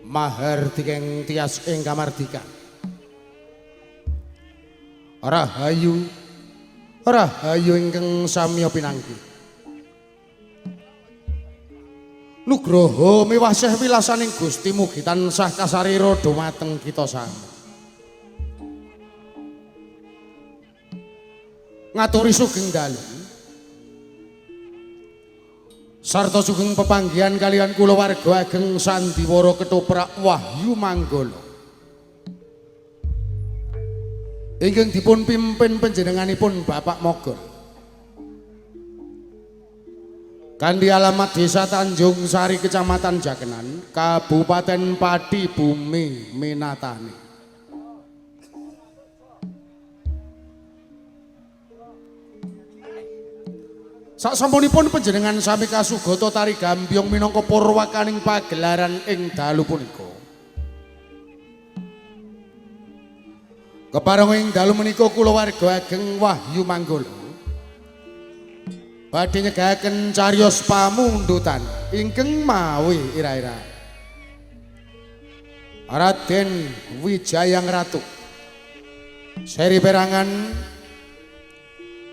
mahardikeng tias ing kamardikan. Rahayu ingkang samya pinanggih. Nugroho miwasih wilasaning Gusti mugi tansah kasarira dhumateng kita sami. Ngaturi sugeng dalu sarta sugeng pepanggihan kalian kula warga ageng Sandiwara Ketoprak Wahyu Manggala ingkang dipun pimpin panjenenganipun Bapak Mogol kanthi alamat Desa Tanjung Sari Kecamatan Jakenan Kabupaten Pati Bumi Minatani. Sasampunipun panjenengan sami kasugata tari gambyong minangka purwakaning pagelaran ing dalu punika. Kepareng ing dalu menika kula warga ageng Wahyu Manggala badhe nyegahaken cariyos pamundutan ingkang mawi ira-ira Raden Wijayang Ratu seri perangan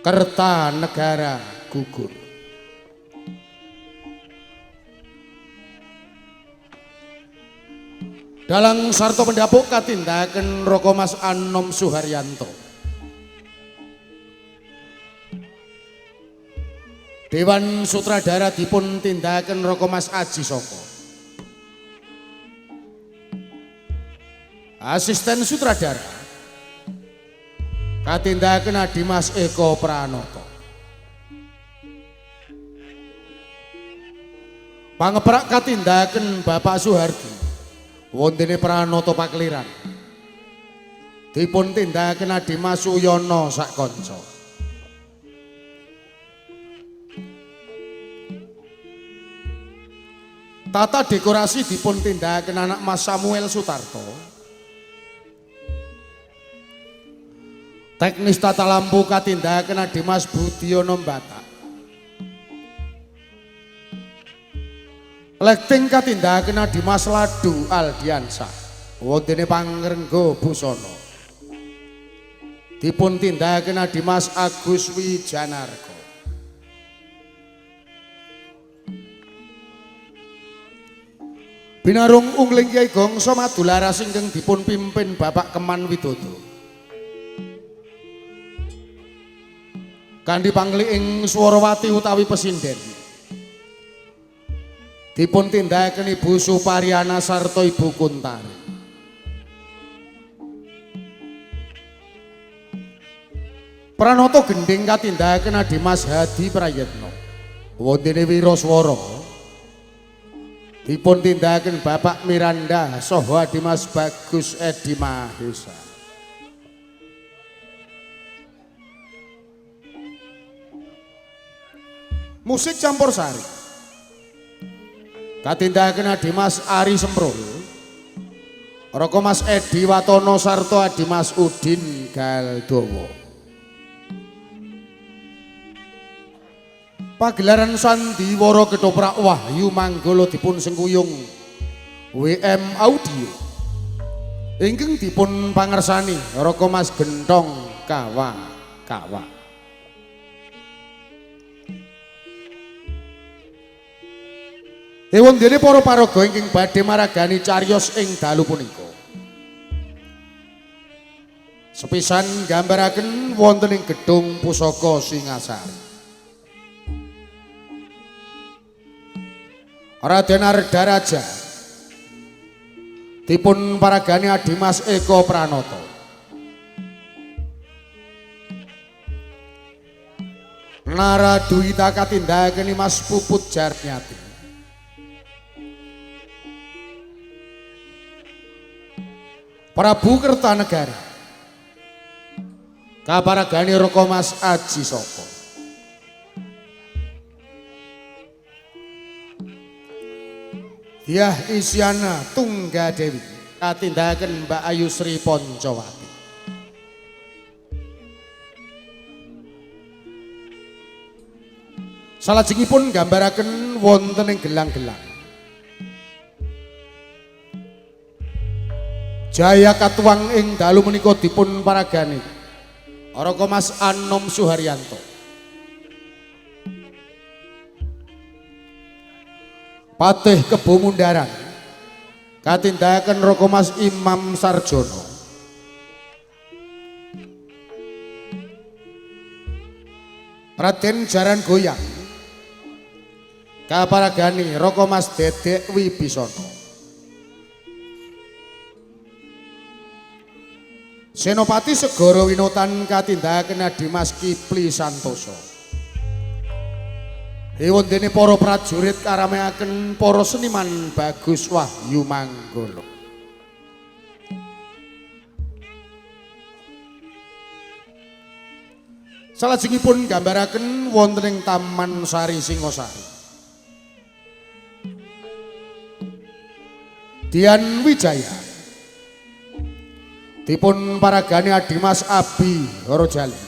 Kertanegara gugur. Dalang sarta pendapuk katindakan Roko Mas Anom Suharyanto. Dewan Sutradara dipun tindakan Roko Mas Aji Soko. Asisten Sutradara katindakan Adimas Eko Pranoto. Pangeprak katindakan Bapak Suhardi wontene Pranoto Pakliran dipun tindakan Adimas Suyono sakonco. Tata dekorasi dipun tindakan anak Mas Samuel Sutarto. Teknis tata lampu katindakan Adimas Budiono Batak. Lekting katindakan Adimas Ladu Aldiansa wontene Pangrengga Busana dipun tindakan Adimas Agus Wijanarko. Binarung ungling Kyai Gongso Madularas ingkang dipun pimpin Bapak Keman Widodo kanthi pangli ing Swarawati utawi Pesinden dipun tindakan Ibu Supariana sarta Ibu Kuntari. Pranoto gending katindakan Adimas Hadi Prayetno wontene Wiraswara dipun tindakan Bapak Miranda saha Adimas Bagus Edi Mahesa. Musik campursari katindakan Adimas Ari Semprul, Roko Mas Edi Watono sarta Adimas Udin Galdowo. Pagelaran Sandiwara Ketoprak Wahyu Manggala dipun sengkuyung WM Audio ingkang dipun pangersani Roko Mas Gentong Kawa. Wondene para paraga ingkang badhe maragani cariyos ing dalu punika. Sepisan gambaraken wonten ing Gedung Pusaka Singasari. Raden Ardaraja dipun paragani Adimas Eko Pranoto. Naradwita katindakan Mas Puput Jarnyati. Prabu Kertanegara kaparagani Roko Mas Aji Soko. Dyah Isyana Tunggadewi katindakan Mbak Ayu Sri Poncowati. Salajengipun gambaraken wonten ing gelang-gelang Jaya Katuwang ing dalu menika dipun paragani Raka Mas Anom Suharyanto. Patih Kebo Mundaran katindahaken Raka Mas Imam Sarjono. Raden Jaran Goyang kaparagani Raka Mas Dedek Wibisono. Senopati Segara Winotan katindahaken Dimas Kipli Santoso. Ewondene para prajurit karameaken para seniman Bagus Wahyu Manggala. Salajengipun gambaraken wonten ing Taman Sari Singosari. Dian Wijaya dipun paragani Dimas Abi Horojali.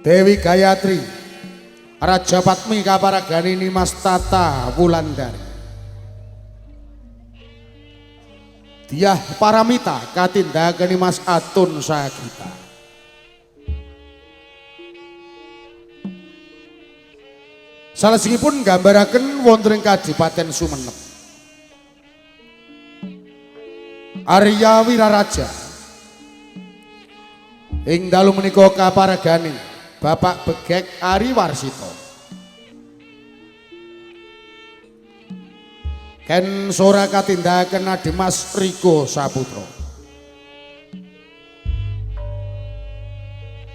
Dewi Gayatri Raja Patmi kaparagani Nimas Tata Wulandari. Diah Paramita katindahaken Mas Atun Sagita. Salajengipun gambaraken wonten ing Kadipaten Sumenep. Arya Wiraraja ing dalu menika kaparagani Bapak Begek Ari Warsito. Ken Sora katindahaken Dimas Riko Saputra.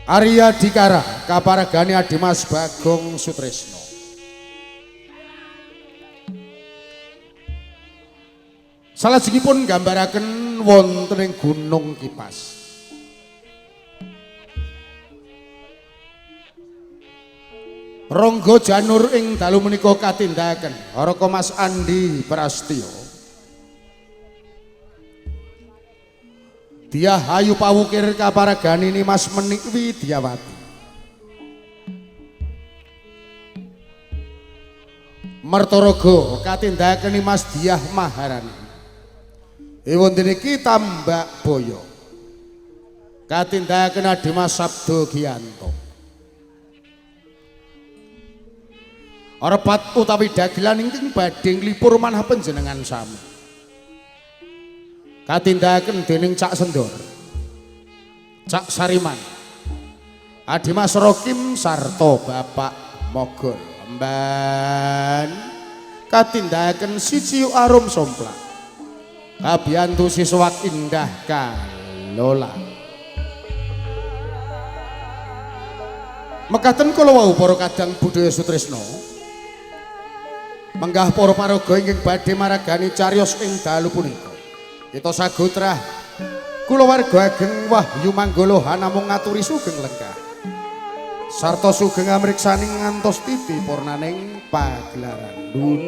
Arya Dikara kaparagani Dimas Bagong Sutresno. Salajengipun gambaraken wonten ing Gunung Kipas. Ronggo Janur ing dalu menika katindahaken Raka Mas Andi Prastyo. Diah Ayu Pawukir kaparagani Mas Menik Widyawati. Mertaraga katindahaken Mas Diah Maharani. Ewondene iki Tambak Boyo katindahaken Dimas Sabdo Giyanto. Arepat utawi dagelan ingkang badhe nglipur manah panjenengan sami katindahaken dening Cak Sendor, Cak Sariman, Dimas Rokim sarta Bapak Mogol Mban katindahaken siji arum somplak kabiyantu siswak indah kalola. Mekaten kula wau para kadang budaya Sutresna menggah para paraga ingkang badhe maragani cariyos ing dalu punika. Kita sagotrah kulawarga ageng Wahyu Manggala namung ngaturi sugeng lenggah sarta sugeng amriksaning ngantos titi purnaning pagelaran dun.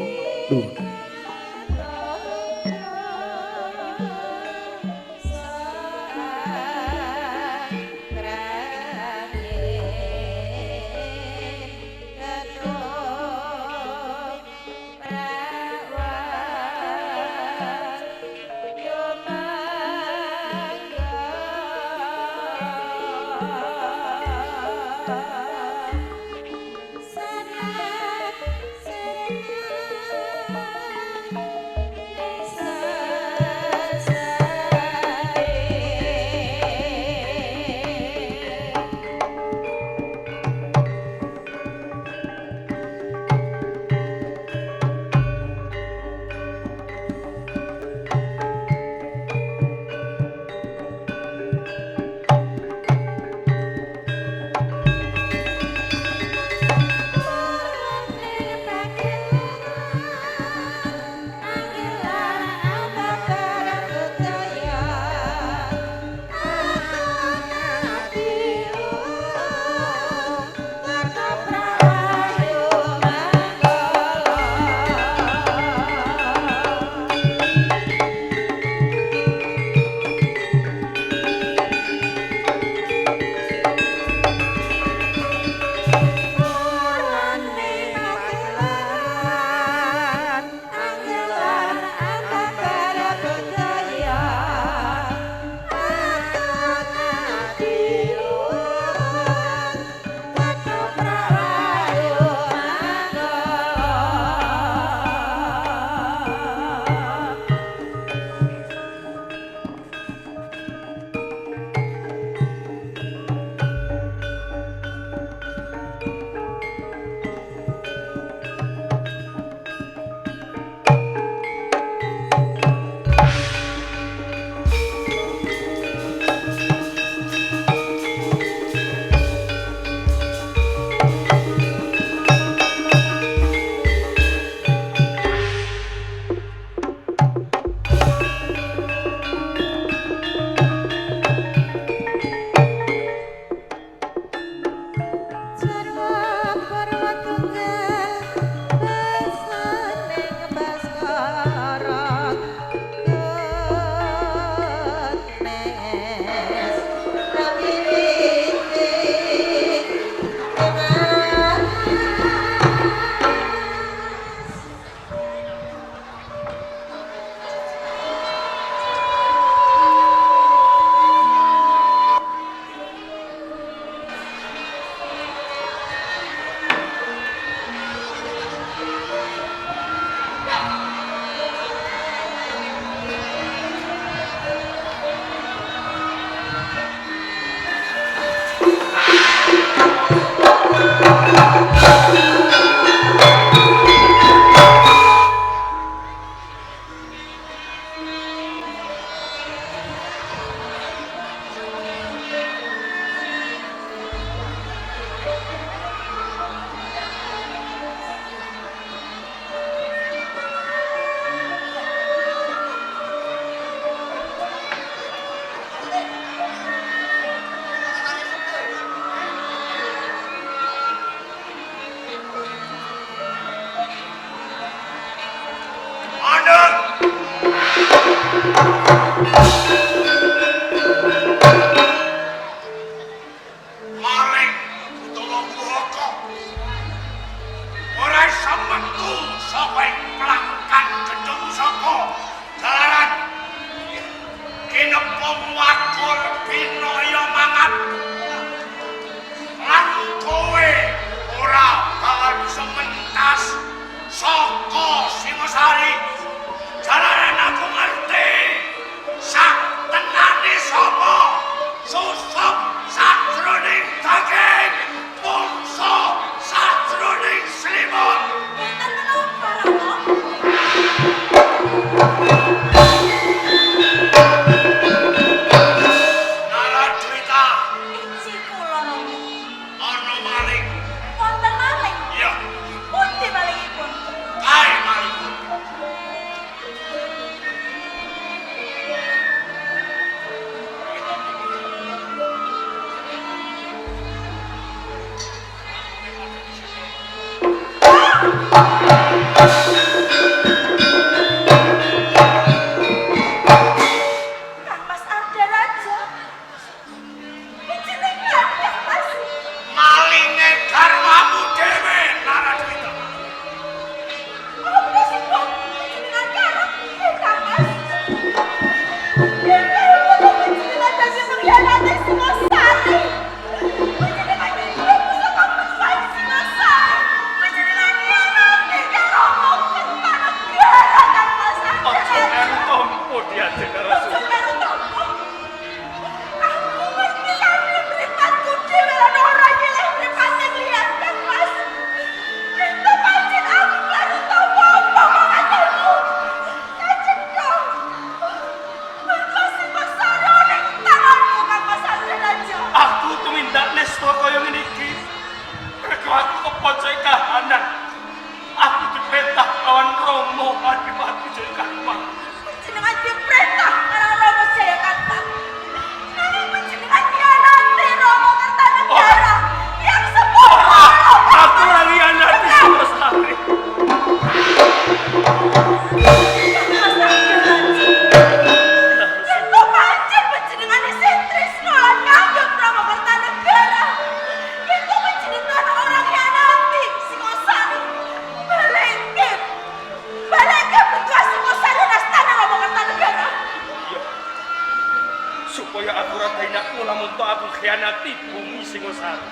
Singosari.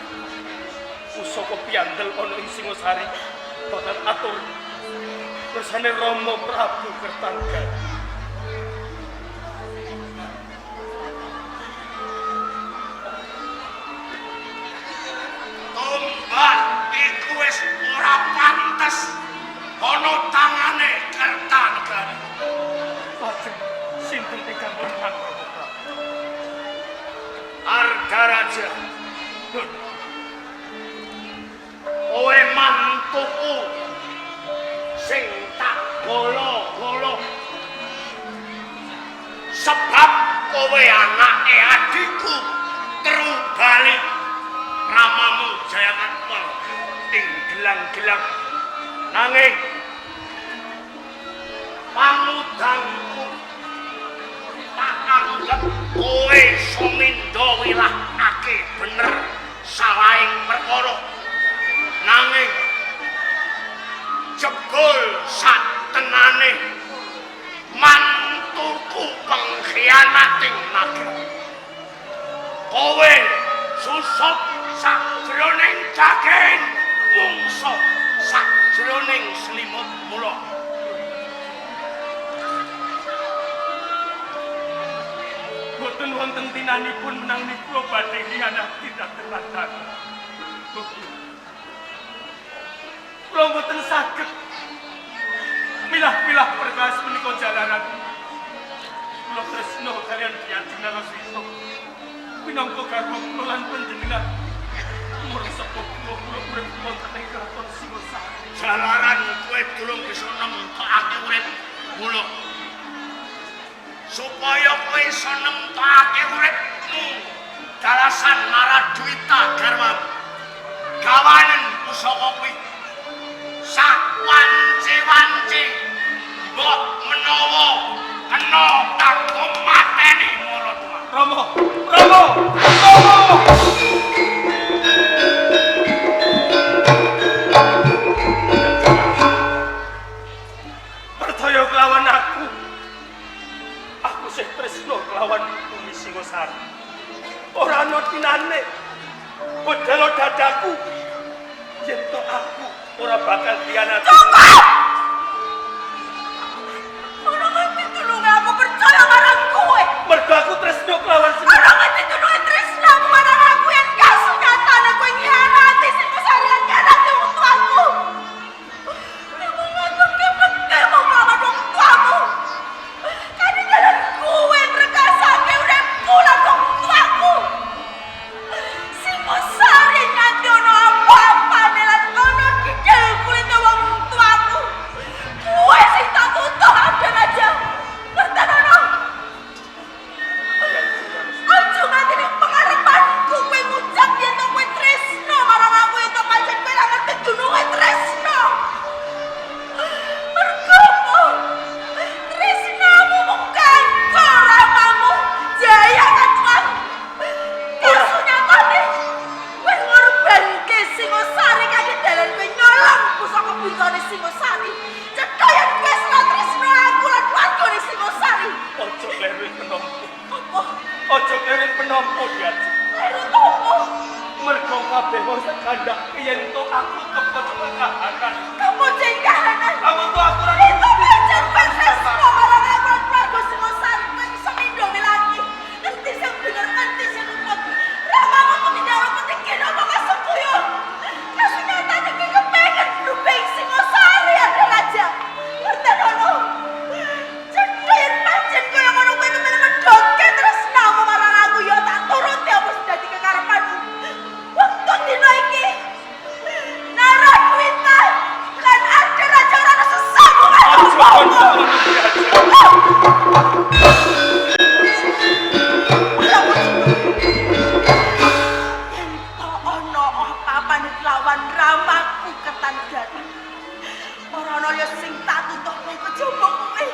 Pusaka piandel ana ing Singosari bakal atur bersane Rama Prabu Kertanegara. Tombak iku wis ora pantes ana tangane Kertanegara. Lajeng sinten ingkang menang Rama Prabu? Argaraja. Kowe mantuku sing tak golo-golo. Sebab kowe anake adikku Terubali ramamu Jayamatma ing gelang-gelang nanging pangudangku tak anggap kowe sumindo wilahake bener salahing perkara nanging jebul satenane mantuku pengkhianating negeri kowe susut sakjroning daging mungso sakjroning selimut mula boten wonten tinanipun menang kula badhe khianati dhateng lantan. Kula boten saged milah-milah perkawis menika jalaran. Kula tresna kaliyan Kyajeng Naraswita. Minangka garwa kula lan panjenengan. Mresep kula urip wonten ing kraton Singosari. jalaran kowe durung bisa nemtokake urip mula supaya kowe iso nemtokake uripmu dalasan Maradwita garwamu gawanen pusaka kuwi sak wanci-wanci mbok menawa kena takon mateni Maradwita. Rama, Rama, Rama. Percaya kelawan aku. Aku sih tresno kelawan Bumi Singosari. Ora ana tinane. Bedhelo dadaku. Yen to aku ora bakal khianati. Ora ngerti tulunge aku percaya marang kowe. Mergo aku tresno kelawan Ora ngerti tulunge tresna marang aku yen kasunyatane kowe ngianati Singosari lan ngianati wong tuaku. Kamu ngotot kepekemu kelawan wong tuamu. Kan jalan kowe rekasake uripku lan wong tuaku. Singosari nganti ono apa-apane lan ono didel kulit wong tuaku. Kowe sing tak tutup ada aja. Ngerti ono? Aja nganti ning pengarepanku kowe ngucap yen to kowe tresno marang aku yen to pancen kowe ora ngerti dununge tresno. Mergomu tresnamu mung kanggo ramamu Jaya Katuang. Kasunyatane kowe ngorbanke Singosari kangge dalan kowe nyolong pusaka bintane Singosari. Cetha yen kowe ora tresno aku lan wargane Singosari. Ojo kleru penompo. Apa? Ojo kleru penompo Kyajeng. Kleru opo? Mergo kabeh wong sekandhak yen to aku kepoco kahanan. Kamu jengkahanan. Aku tuh aku ora Itu pancen tresno marang aku lan warga Singosari. Kowe bisa mindomi lagi. Ngerti sing bener, ngerti sing luput. Ramamu kok tidak penting kena bakal sepuyo. Kasunyatane kowe kepengen nubeng Singosari ada raja. Ngerti ono? Cetha yen pancen kowe ngono kowe kepen mendoke tresnamu marang aku ya tak turuti apa sing dadi kekarepanmu. Wektu dina iki Naradwita lan ada raja ora ana sesambungan apa-apa. Ento ono apa-apane lawan ramaku Kertanegara. Ora ono ya sing tak tutup kowe kejaba kowe.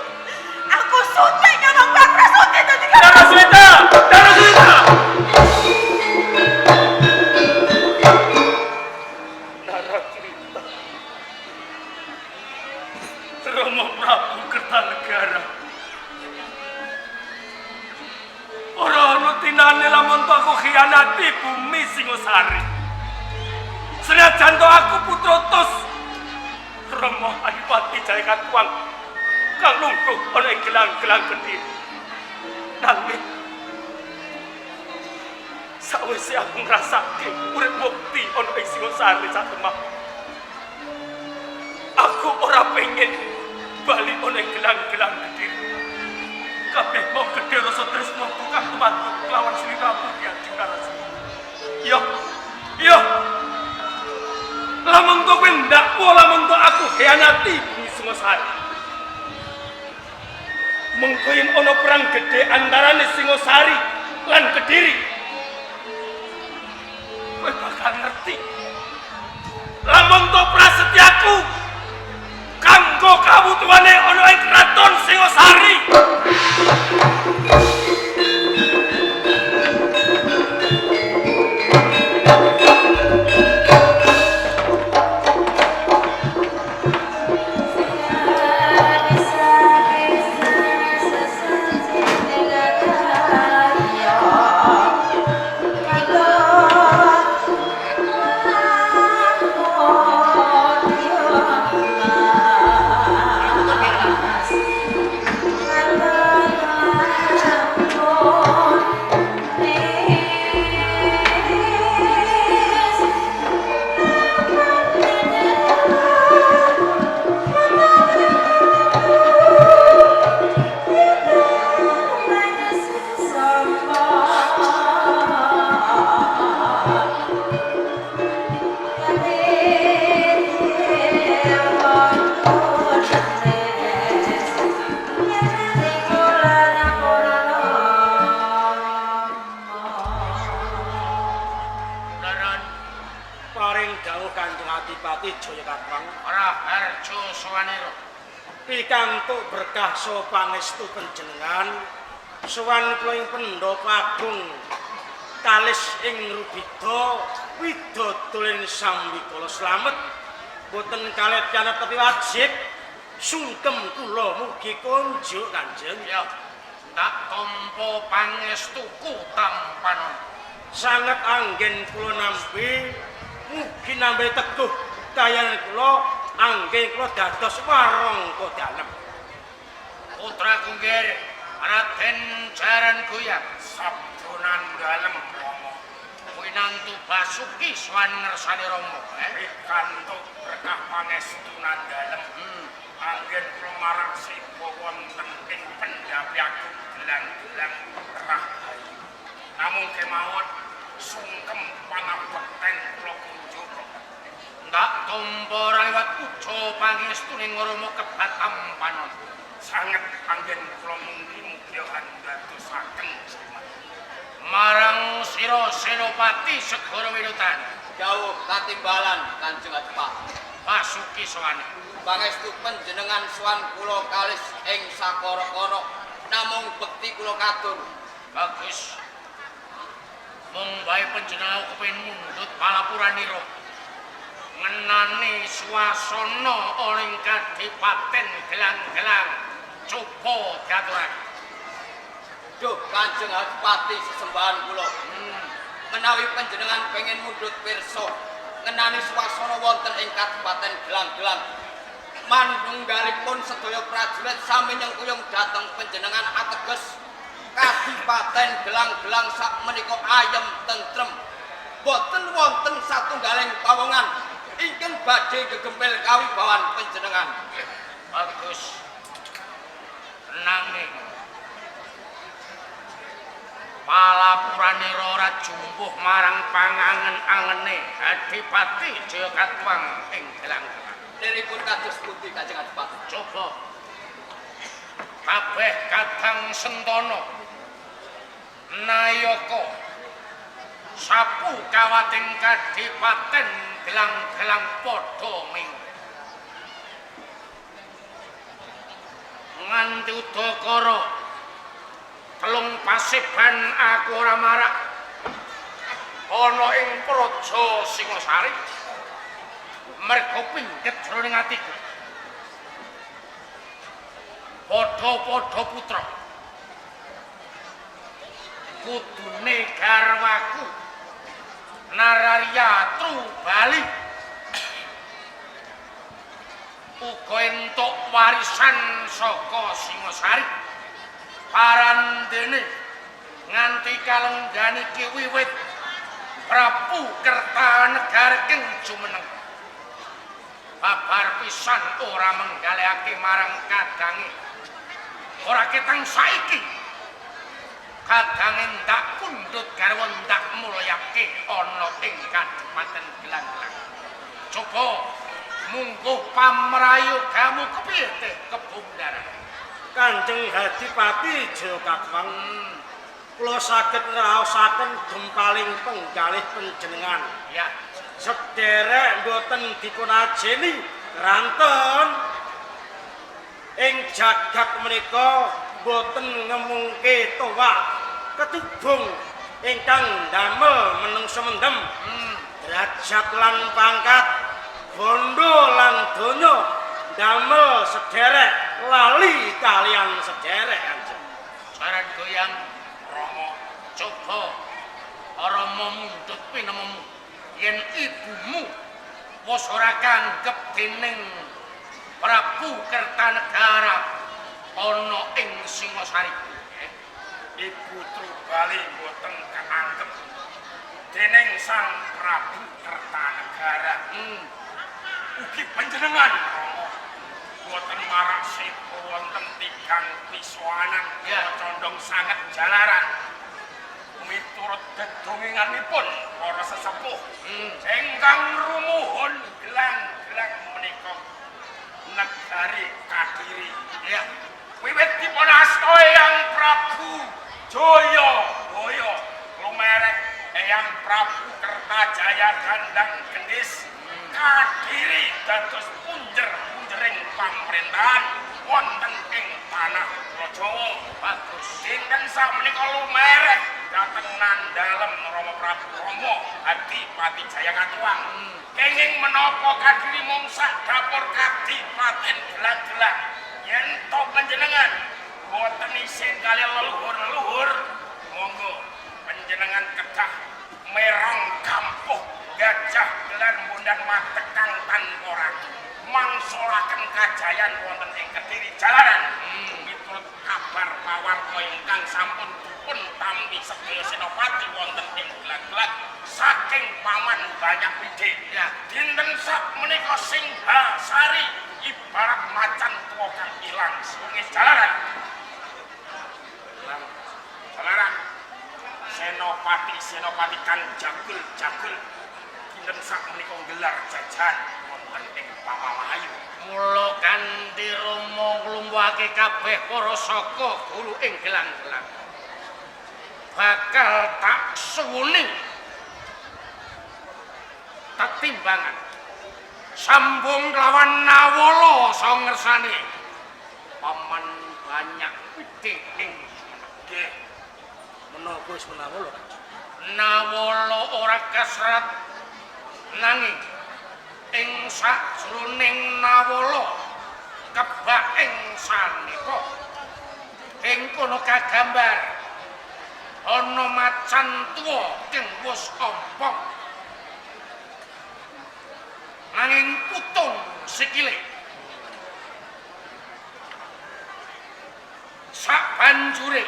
Aku sutik nyolong kowe prasuti dadi Naraswita! Naraswita! Naraswita. Rama Prabu Kertanegara. Ora ana tinane lamun aku khianati bumi Singosari. Senajan to aku putra tos Rama Adipati Jaya Katuang kang lungguh ana ing gelang-gelang Kediri. Nanging sawise aku ngrasake urip mukti ana ing Singosari satemah. Aku ora pengen bali ana ing gelang-gelang Kediri. Kabeh mau gedhe rasa tresnaku kang tumantu kelawan Sri Prabu Hyang Karasa. Yo. Lamun to kowe ndakku lamun to aku khianati bumi Singosari. Mengko yen ana perang gedhe antarane Singosari lan Kediri. Kowe bakal ngerti. Lamun to prasetyaku kanggo kabutuhane ana ing kraton Singosari. Pikantuk berkah so pangestu panjenengan sowan kula ing Pendhapa Agung kalis ing Rubida widodaren sambikala slamet boten kalet kana tapi wajib sungkem kula mugi kunjuk Kanjeng. Ya, tak tampa pangestuku tampanon. Sanget anggen kula nampi mugi nambahi teguh kayan kula anggen kula dados warangka dalem. Putra Kunggir Raden Jaran Goyang sabdonan dalem Rama. Winantu Basuki swan ngersani Rama. Pikantuk berkah pangestunan dalem. Anggen kula maraksika wonten ing Pendhapi Agung gelang-gelang rahayu. Namung kemawon sungkem panabekten kula kunjuk. Ndak tampa rawat puja pangestuning Rama kebat ampanon. Sanget anggen kula mugi-mugi dadosaken Marang sira Senopati Segara Winutan. Dawuh katimbalan Kanjeng Adipati. Basuki sowane. Pangestu panjenengan sowan kula kalis ing sakara-kara namung bekti kula katur. Bagus. Mung bae panjenengan kepengin mundhut palapuranira. Ngenani swasana ana ing kadipaten gelang-gelang coba diaturaken. Duh Kanjeng Adipati sesembahan kula. Menawi panjenengan pengen mundhut pirsa ngenani swasana wonten ing kadipaten gelang-gelang manunggalipun sedaya prajurit sami nyengkuyung dhateng panjenengan ateges kadipaten gelang-gelang sak menika ayem tentrem boten wonten satunggaling pawongan ingkang badhe gegempil kawibawan panjenengan. Bagus. Nanging palapuranira ora jumbuh marang pangangen-angene Adipati Jaya Katuang ing gelang-gelang. Liripun kados pundi Kanjeng Adipati? Coba kabeh kadang sentana nayaka sapu kawating kadipaten gelang-gelang padha ming nganti udakara telung pasiban aku ora marak ana ing praja Singosari merga pingket jroning atiku padha-padha putra kudune garwaku Nararya Trubali uga entuk warisan saka Singasari parandene nganti kalenggan iki wiwit Prabu Kertanegara keng jumeneng babar pisan ora menggalekake marang kadange ora ketang saiki kadange ndak pundhut garwa ndak mulyake ana ing Kadipaten Gelang-gelang coba mungguh pamrayogamu kepiye teh Kebundara Kanjeng Hadipati Jayakatwang kula saged ngraosaken gempaling penggalih panjenengan ya sederek mboten dipunajeni ranten ing jagat menika mboten ngemungke towak ketubung ingkang damel menungsa mendem derajat lan pangkat bondo lan donya damel sederek lali kalian sederek Kanjeng saran goyang Rama coba Rama mundhut pinememu yen ibumu wis ora kanggep dening Prabu Kertanegara ana ing Singasari Ibu Trubali boten kaanggep dening Sang Prabu Kertanegara. Ugi panjenengan Rama boten marak sepo wonten tigang piswanan condong sanget jalaran. Miturut dedongenganipun para sesepuh ingkang rumuhun gelang-gelang menika negari Kadiri. Ya, wiwit dipun asta Eyang Prabu Jayabaya lumerek Eyang Prabu Kertajaya Gandang Gendis Kadiri dados punjer-punjering pamrentahan wonten ing tanah Rajawa. Bagus. Dinten sakmenika lumerek dhateng nandhalem Rama Prabu Rama Adipati Jayakatwang. Kenging menapa Kadiri mung sak dapur Kadipaten Gelang-gelang yen to panjenengan boten isin kali leluhur-leluhur monggo panjenengan kedah merong kampuh gajah gelar mundan matekang tanpa ratu mangsulaken kajayan wonten ing Kediri jalaran miturut kabar pawarta ingkang sampun dipun tampi sedaya senopati wonten ing Gelang-gelang saking paman banyak wide dinten sak menika Singhasari ibarat macan tua kang ilang sungai jalaran senopati kan jagul dinten sak menika gelar jajan wonten ing Pamalayu mula kanthi Rama nglumpuhake kabeh para saka guru ing Gelang-gelang bakal tak suwuni tetimbangan sambung lawan Nawala sangersane paman banyak wide ing nggih menapa wis menawala Nawala ora kasrat nanging ing sajroning Nawala kebak ing sanika ing kono kagambar ana macan tuwa kang wis ompong nanging putung sikile sabanjure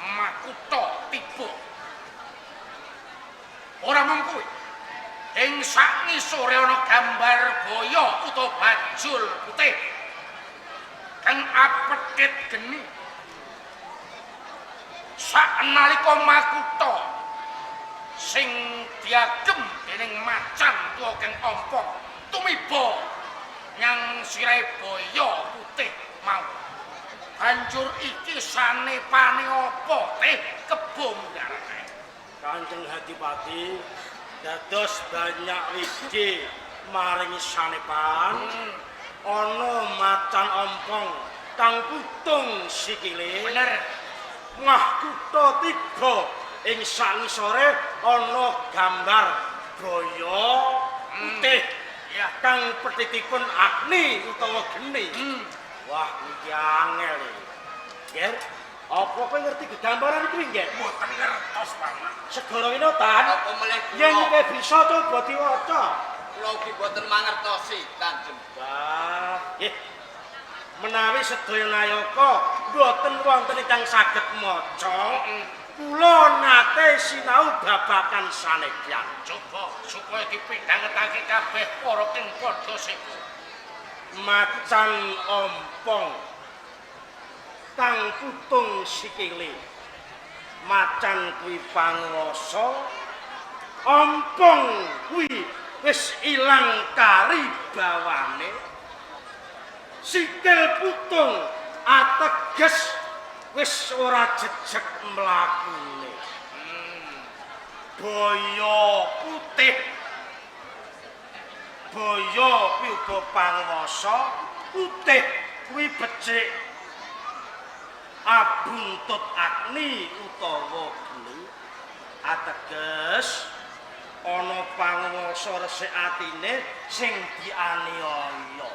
Makutha tiba ora mung kuwi ing sak ngisore ana gambar boyo utawa bajul putih kang apethit geni sak nalika Makutha sing diagem dening macan tuwa kang ompong tumiba nyang sirahe boyo putih mau banjur iki sanepane apa teh Kebundara Kanjeng Hadipati dados banyak wiji maringi sanepan ana macan ompong kang putung sikile bener Makutha tiba ing sangisore ana gambar boyo putih kang petitipun Agni utawa geni. Wah iki angel iki. Ger Apa kowe ngerti gegambaran iki nggih? Mboten ngertos, Paman. Segara winotan. Apa melih Yen kula? kowe bisa coba diwaca. Kula ugi boten mangertosi, Kanjeng. Wah, nggih. Menawi sedaya nayaka mboten wonten ingkang saged maca, kula nate sinau babagan sanegyan. Coba supaya dipindhangetake kabeh para kang padha sepo. Macan ompong kang putung sikile. Macan kuwi panguwasa, ompong kuwi wis ilang karibawane. Sikil putung ateges wis ora jejeg mlakune. Boyo putih. Boyo kuwi uga panguwasa, putih kuwi becik. Abuntut agni utawa geni ateges ana panguwasa resik atine sing dianiaya.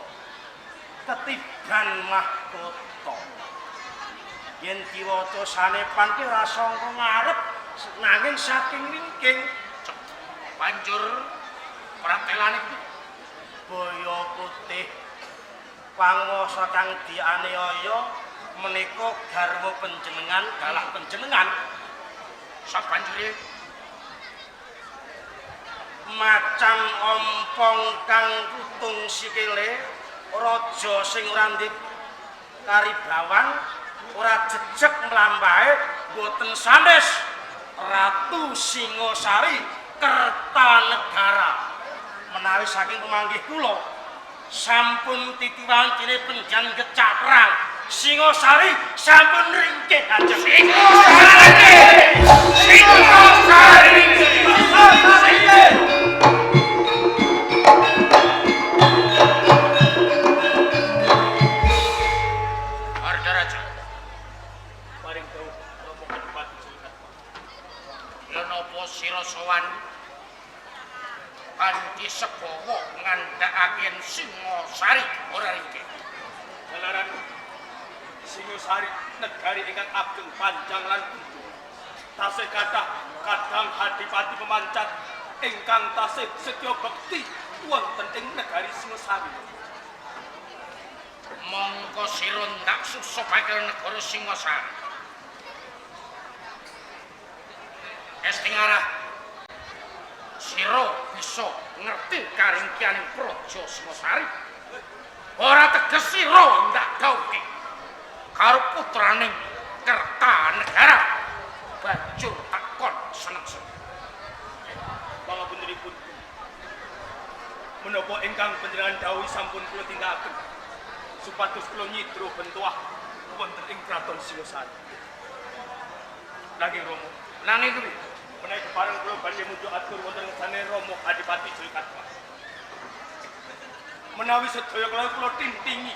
Ketiban mahkota. Yen diwaca sanepan ki ora sangka ngarep nanging saking wingking. Banjur pratelane kuwi Boyo putih panguwasa kang dianiaya menika garwa panjenengan galak panjenengan. sabanjure Macan ompong kang putung sikile raja sing ora ndek karibawan ora jejeg mlampahe boten sanes Ratu Singosari Kertanegara menawi saking pemanggih kula sampun titiwancine penjan gecak perang Singosari sampun ringkih ajeng Singosari Ardaraja paring dawuh Rama Kadipati Sultan yen apa sira sowan kanthi sebawa ngandhakaken Singosari ora ringkih Jalaran Singosari negari ingkang ageng panjang lan untu. Tasih kathah kadang adipati pemancat ingkang tasih setya bekti wonten ing negari Singosari. mongko sira ndak susupake negara Singosari Estingara sira bisa ngerti karingkianing praja Singosari ora teges sira ndak gawke karo putraning Kertanegara banjur takon seneng-seneng Pangapuntenipun. Menapa ingkang panjenengan dawuh sampun kula tindakaken supados kula nyidro bentuah wonten ing kraton Singosari. Nanging Rama, nanging kuwi menawi kepareng kula badhe mujuk atur wonten ngersane Rama Adipati Jayakatma. Menawi sedaya kula tintingi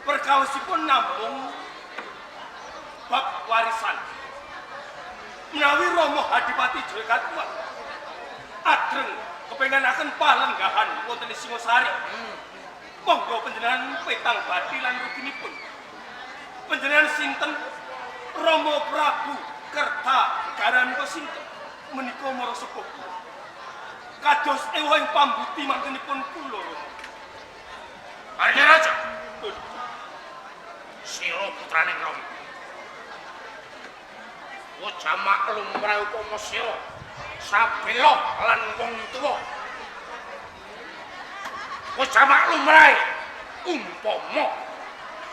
perkawasipun namung bab warisan. Menawi Rama Adipati Jayakatma adreng kepengenaken palenggahan wonten ing Singosari. Monggo panjenengan petang badhe lan ruginipun. Panjenengan sinten? Rama Prabu Kertanegara menika sinten? Menika mara sepuh. Kados ewahing pambuti mangkenipun kula Rama. Ardaraja sira putraning Rama Ujamak lumrah upama sira sabela lan wong tuwa Ujamak lumrah umpama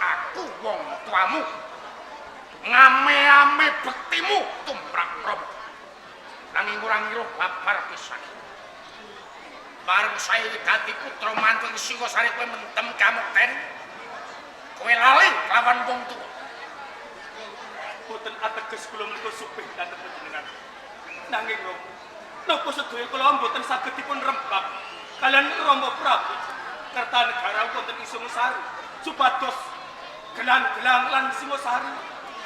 aku wong tuamu ngame-ame bektimu tumrap Rama nanging ora ngira babar pisan bareng saya dadi putra mantu Singosari kowe mentem kamukten kowe lali lawan wong tuwa Boten ateges kula menika supih dhateng panjenengan. Nanging Rama, napa sedaya kula boten saged dipun rembak kalian Rama Prabu Kertanegara wonten ing Singosari supados gelang-gelang lan Singosari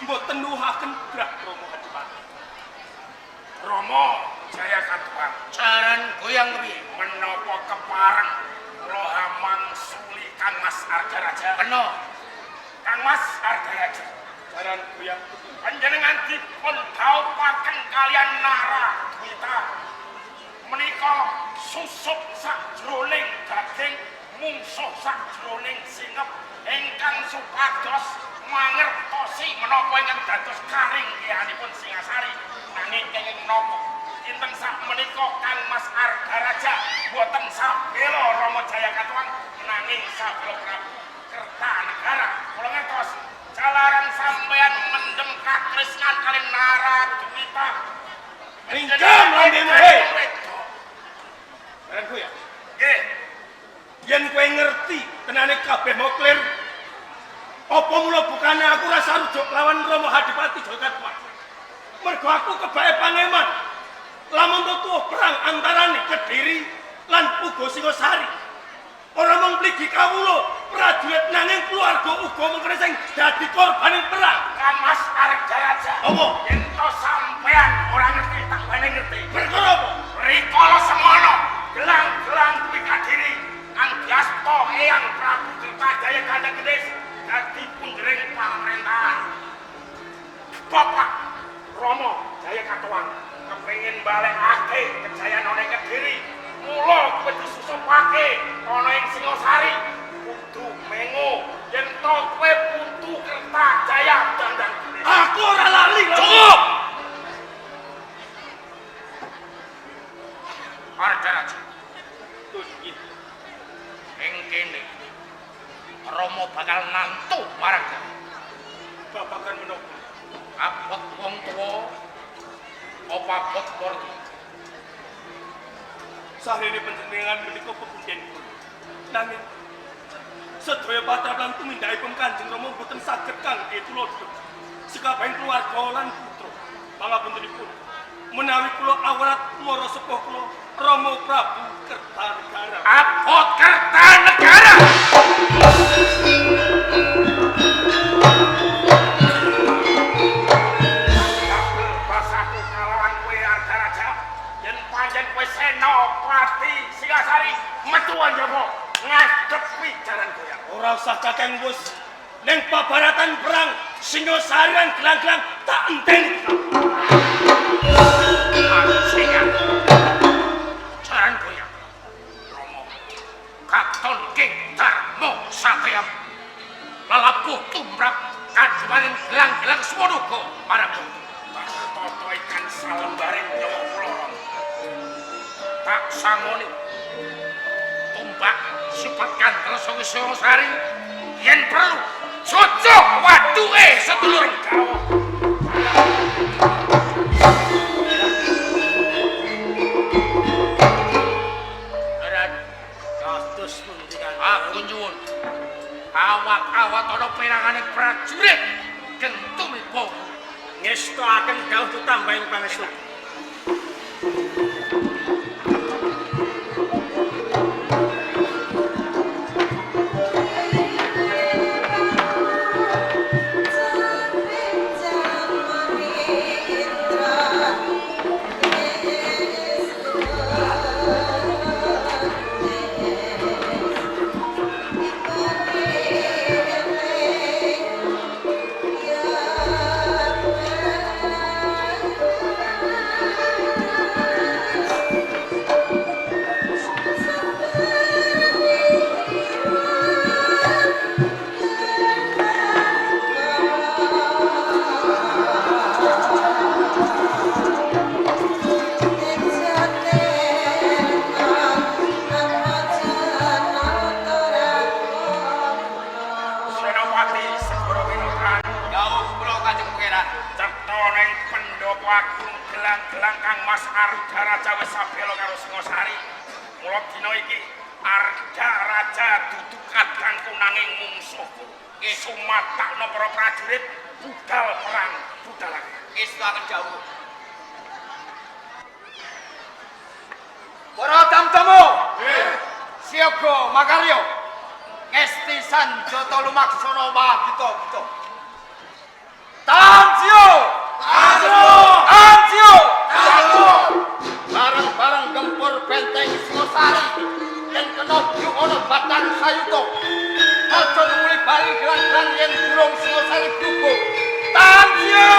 boten nuwuhaken grah Rama Adipati. Rama Jayakatma jaran goyang piye menapa kepareng loha mangsuli Kang Mas Ardaraja kena Kang Mas Ardaraja Jaran kuyang panjenengan dipun dhawuhaken kalian Naradwita menika susuk sajroning daging mungsuh sajroning sinep ingkang supados mangertosi menapa ingkang dados karing kiyanipun Singasari nanging kenging menapa dinten sak menika Kang Mas Argaraja boten sabela Rama Jayakatwang nanging sabela Prabu Kertanegara kula ngertos jalaran sampeyan mendem katresnan kalian Naradwita Ringkam lambemu he. Jaran kuyang. nggih Yen kowe ngerti tenane kabeh mau clear. Apa mula bukane aku rasa rujuk lawan Rama Hadipati Jayakatwang. Mergo aku kebae paneman. Lamun tutuh perang antarane Kediri lan Pugo Singosari. Ora mung mligi kawula prajurit nanging keluarga uga mengkene sing dadi korbaning perang. Kang Mas Argaraja Apa? yen to sampeyan ora ngerti tak bane ngerti Perkara apa? rikala semono gelang-gelang kuwi kadiri kang diasta Eyang Prabu Kertajaya Kandang Gedhes dadi punjering pamrentahan Bapak Rama Jayakatwang kepengin balekake kejayaane Kediri mula kuwi disusupake ana ing Singosari kudu mengo yen to kowe putu Kertajaya Kandang Gedhes Aku ora lali lho. cukup Argaraja Tuh, ing kene Rama bakal nantu marang babakan menapa? abot wong tuwa apa abot warga Sarene panjenengan menika pepundhen kula. Nanging sedaya patralan tumindakipun Kanjeng Rama boten saged kangge tuladha. Sekabehing keluarga lan putra pangapuntenipun menawi kula awrat mara sepuh kula Rama Prabu Kertanegara. abot Kertanegara basaku kalawan kowe Argaraja yen pancen kowe Senopati Singasari metu njaba ngadepi jaran goyang Ora usah kakeng Wus. Ning pabaratan perang Singosari lan gelang-gelang tak enteni. Singa jaran goyang Romo katon king Darmo Satya lalapuh tumrap kajumaning gelang-gelang semonogo para bukti toto ikan salembaring nyawa kula tak sangoni tumbak sifat kantel Singosari yen perlu cocok waduke sedulur kawula aku nyuwun awak-awak ana perangane prajurit gentumipun Ngestakaken dawuh tutambahing pangestu. Senopati Segoro Winodran dawuh kula Kanjeng Pangeran cetha ning pendopo agung gelang-gelang Kang Mas Argaraja wis sabela karo Singosari mula dina iki Argaraja dudu kadangku nanging mungsuhku sumatakna para prajurit budal perang budalake Istakaken dawuh. Para tamtamu. Siaga makarya. Ngesti sanjata lumaksana mahita-hita. Tanjio! Tanjio! Bareng-bareng gempur benteng Singosari yen kena diuk ana batang sayuta. Aja nuli bali gelang-gelang yen durung Singosari gugur. Thank you.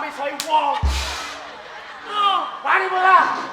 pisoi wong. Wani bola.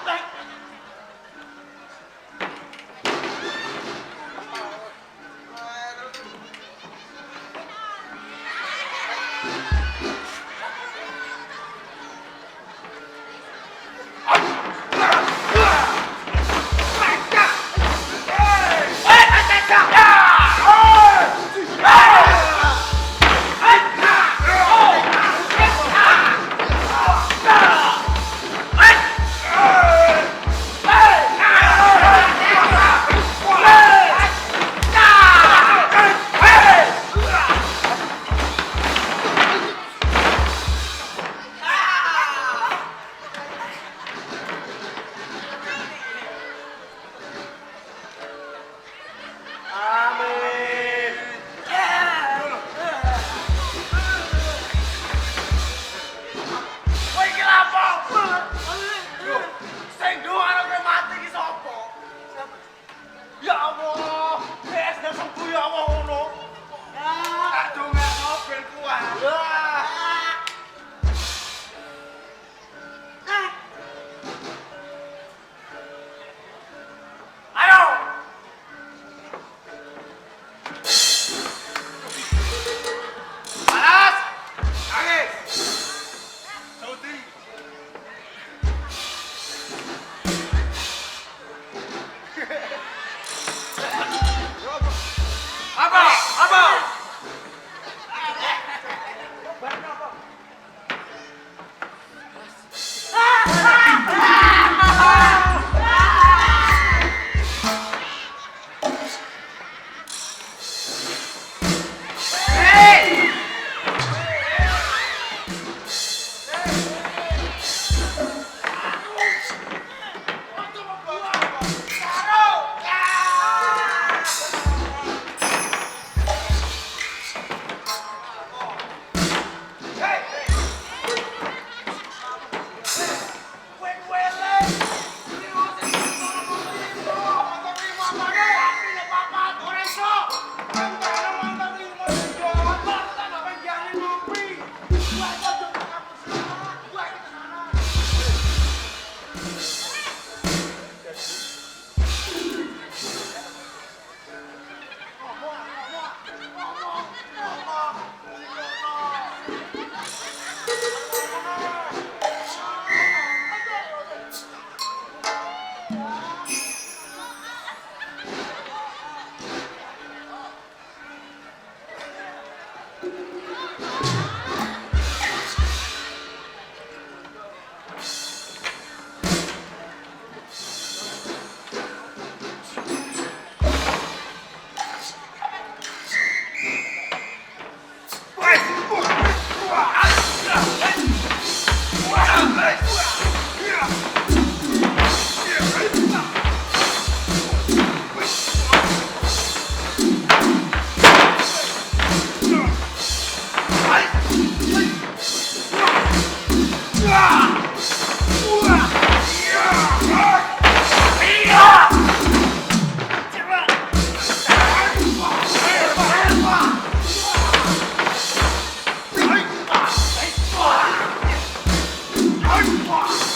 Wah!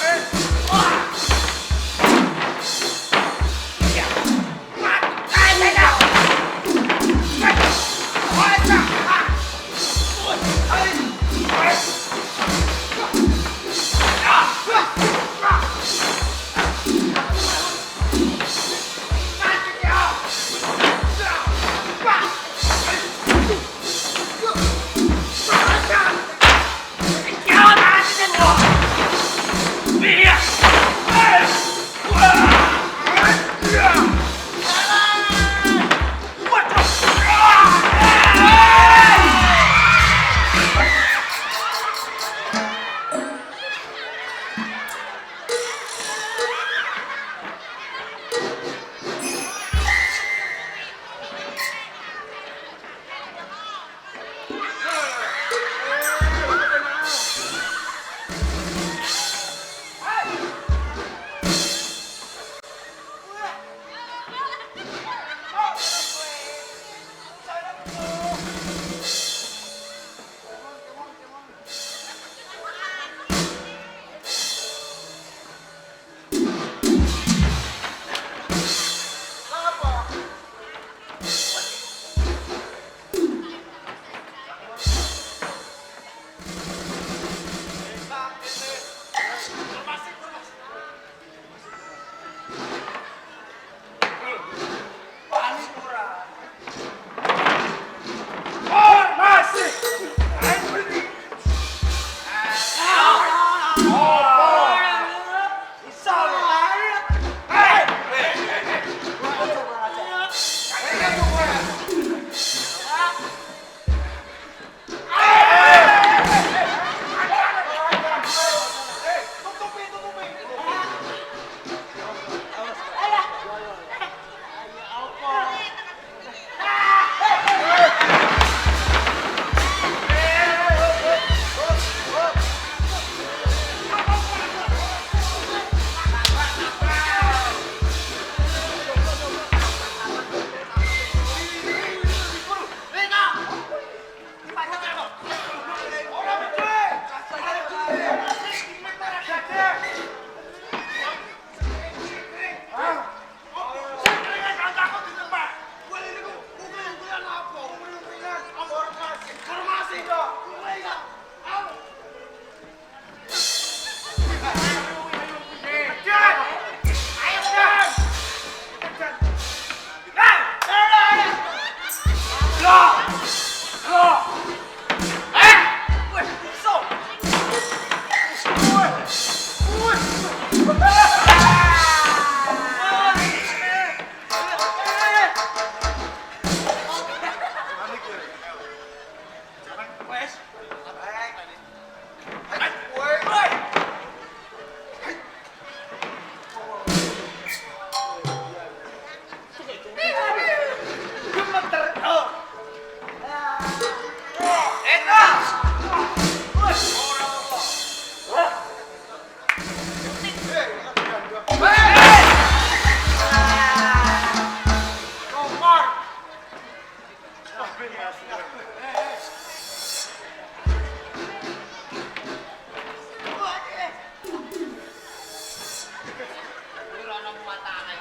Rono matane.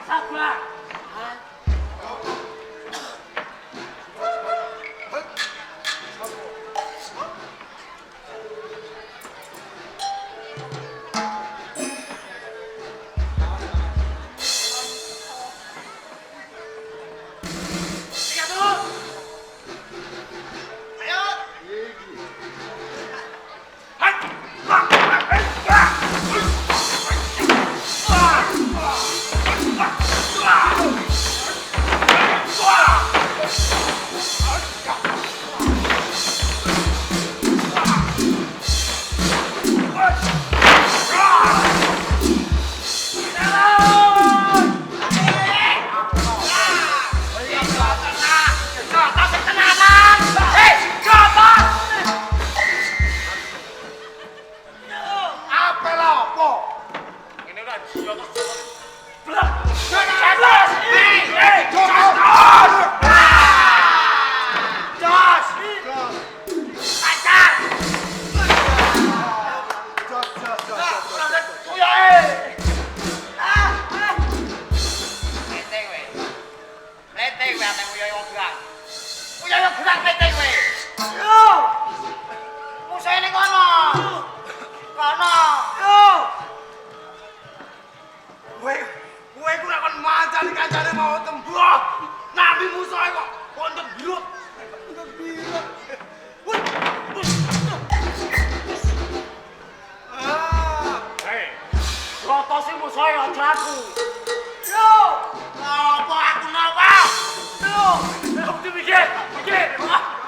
Sabar. Kowe ku nek kon mancani kancane mau tembok. Nabi musuhe kok konten birut. Konten birut. Hei, rotosi musuhe aja aku. Yo, apa aku napa? Yo, aku dipikir, pikir.